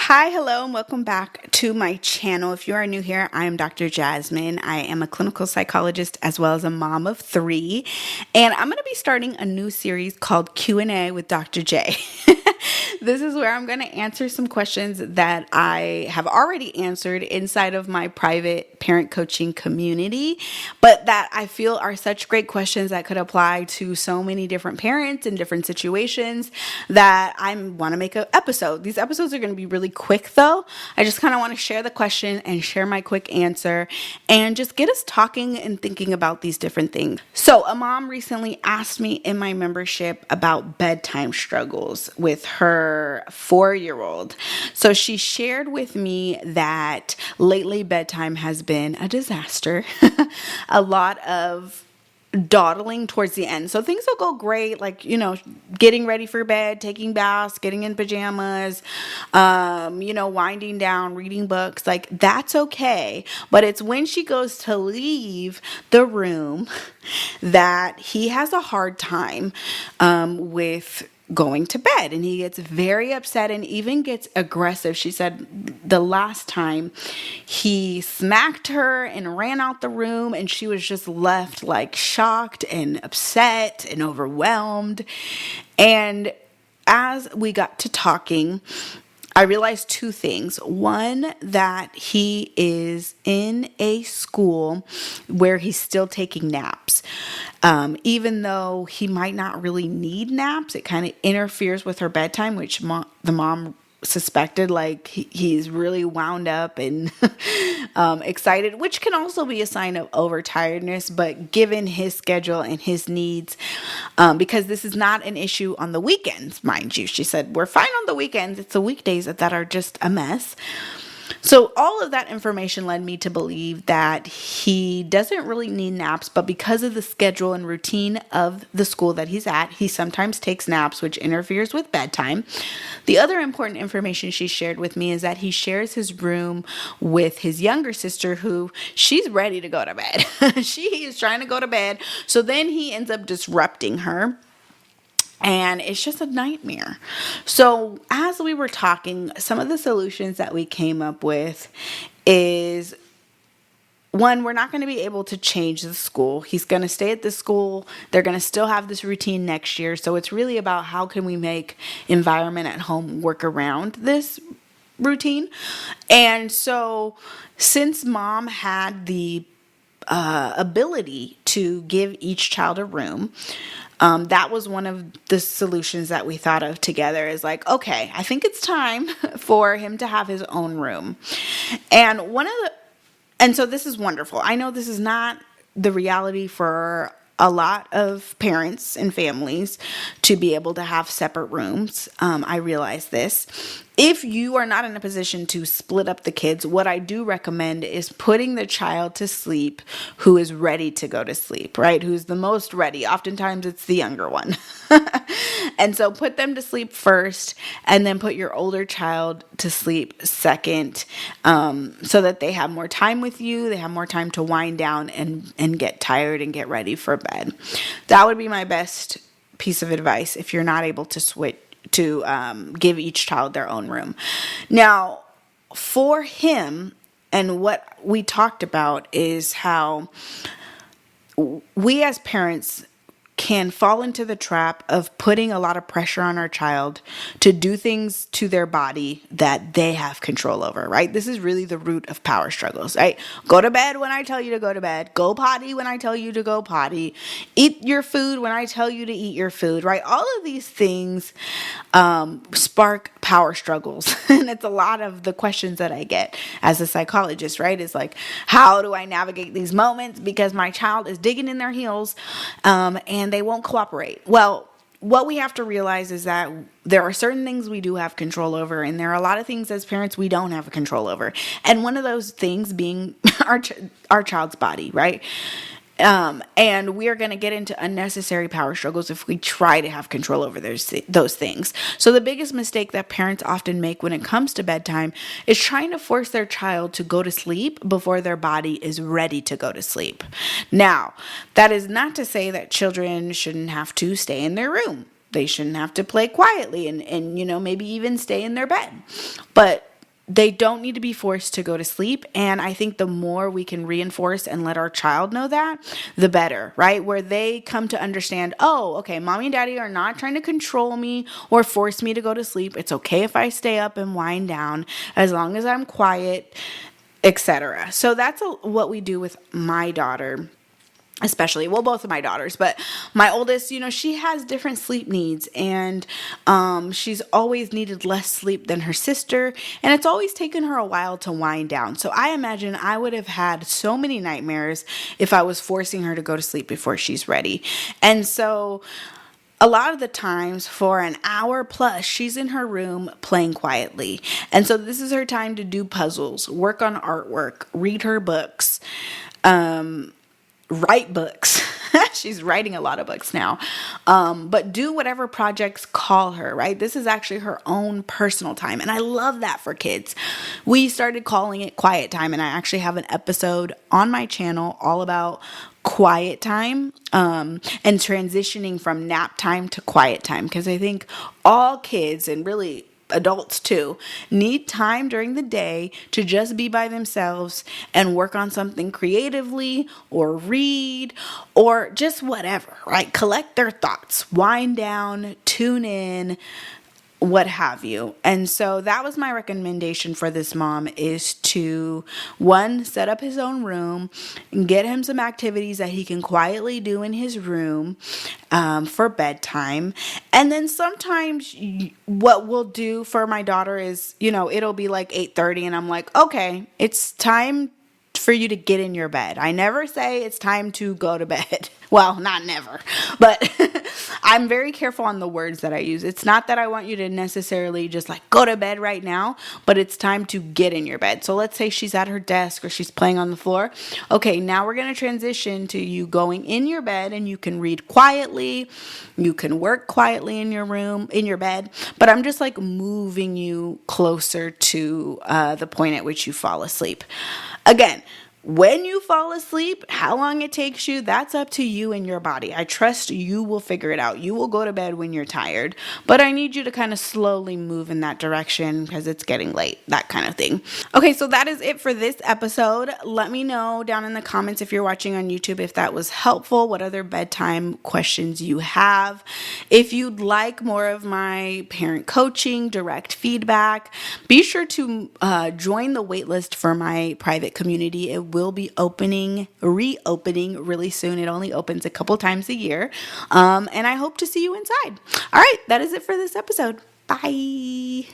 Hi, hello, and welcome back to my channel. If you are new here, I am Dr. Jasmine. I am a clinical psychologist as well as a mom of three, and I'm going to be starting a new series called Q&A with Dr. J. This is where I'm going to answer some questions that I have already answered inside of my private parent coaching community, but that I feel are such great questions that could apply to so many different parents in different situations that I want to make an episode. These episodes are going to be really quick though. I just kind of want to share the question and share my quick answer and just get us talking and thinking about these different things. So a mom recently asked me in my membership about bedtime struggles with her 4-year-old. So she shared with me that lately bedtime has been a disaster. A lot of dawdling towards the end. So things will go great, like, getting ready for bed, taking baths, getting in pajamas, winding down, reading books, like that's okay. But it's when she goes to leave the room that he has a hard time with going to bed, and he gets very upset and even gets aggressive. She said the last time he smacked her and ran out the room, and she was just left like shocked and upset and overwhelmed. And as we got to talking, I realized two things. One, that he is in a school where he's still taking naps. Even though he might not really need naps, it kind of interferes with her bedtime, which the mom suspected, like he's really wound up and excited, which can also be a sign of overtiredness. But given his schedule and his needs, because this is not an issue on the weekends, mind you, she said, we're fine on the weekends. It's the weekdays that are just a mess. So all of that information led me to believe that he doesn't really need naps, but because of the schedule and routine of the school that he's at, he sometimes takes naps, which interferes with bedtime. The other important information she shared with me is that he shares his room with his younger sister, who she's ready to go to bed. She is trying to go to bed. So then he ends up disrupting her. And it's just a nightmare. So as we were talking, some of the solutions that we came up with is, one, we're not going to be able to change the school. He's going to stay at the school. They're going to still have this routine next year. So it's really about how can we make environment at home work around this routine. And so since mom had the ability to give each child a room, that was one of the solutions that we thought of together, is like, okay, I think it's time for him to have his own room. And so this is wonderful. I know this is not the reality for a lot of parents and families to be able to have separate rooms. I realize this. If you are not in a position to split up the kids, what I do recommend is putting the child to sleep who is ready to go to sleep, right? Who's the most ready. Oftentimes it's the younger one. And so put them to sleep first, and then put your older child to sleep second, so that they have more time with you. They have more time to wind down and get tired and get ready for bed. That would be my best piece of advice if you're not able to switch to give each child their own room. Now, for him, and what we talked about is how we as parents can fall into the trap of putting a lot of pressure on our child to do things to their body that they have control over, right? This is really the root of power struggles, right? Go to bed when I tell you to go to bed. Go potty when I tell you to go potty. Eat your food when I tell you to eat your food, right? All of these things spark power struggles. And it's a lot of the questions that I get as a psychologist, right? Is like, how do I navigate these moments? Because my child is digging in their heels, and they won't cooperate. Well, what we have to realize is that there are certain things we do have control over, and there are a lot of things as parents we don't have control over. And one of those things being our child's body, right? And we are going to get into unnecessary power struggles if we try to have control over those things. So the biggest mistake that parents often make when it comes to bedtime is trying to force their child to go to sleep before their body is ready to go to sleep. Now, that is not to say that children shouldn't have to stay in their room. They shouldn't have to play quietly and maybe even stay in their bed. But they don't need to be forced to go to sleep. And I think the more we can reinforce and let our child know that, the better, right? Where they come to understand, oh, okay, mommy and daddy are not trying to control me or force me to go to sleep. It's okay if I stay up and wind down as long as I'm quiet, etc. So that's what we do with my daughter, especially, well, both of my daughters, but my oldest, she has different sleep needs, and she's always needed less sleep than her sister, and it's always taken her a while to wind down. So I imagine I would have had so many nightmares if I was forcing her to go to sleep before she's ready. And so a lot of the times, for an hour plus, she's in her room playing quietly. And so this is her time to do puzzles, work on artwork, read her books, write books. She's writing a lot of books now. But do whatever projects call her, right? This is actually her own personal time. And I love that for kids. We started calling it quiet time. And I actually have an episode on my channel all about quiet time, and transitioning from nap time to quiet time. Because I think all kids, and really adults too, need time during the day to just be by themselves and work on something creatively or read or just whatever, right? Collect their thoughts, wind down, tune in, what have you. And so that was my recommendation for this mom, is to, one, set up his own room and get him some activities that he can quietly do in his room for bedtime. And then sometimes what we'll do for my daughter is, it'll be like 8:30 and I'm like, okay, it's time for you to get in your bed. I never say it's time to go to bed. Well, not never, but I'm very careful on the words that I use. It's not that I want you to necessarily just like go to bed right now, but it's time to get in your bed. So let's say she's at her desk or she's playing on the floor. Okay, now we're going to transition to you going in your bed, and you can read quietly. You can work quietly in your room, in your bed, but I'm just like moving you closer to the point at which you fall asleep. Again, when you fall asleep, how long it takes you, that's up to you and your body. I trust you will figure it out. You will go to bed when you're tired, but I need you to kind of slowly move in that direction because it's getting late, that kind of thing. Okay, so that is it for this episode. Let me know down in the comments if you're watching on YouTube if that was helpful, what other bedtime questions you have. If you'd like more of my parent coaching, direct feedback, be sure to join the waitlist for my private community. It will be reopening really soon. It only opens a couple times a year. And I hope to see you inside. All right, that is it for this episode. Bye.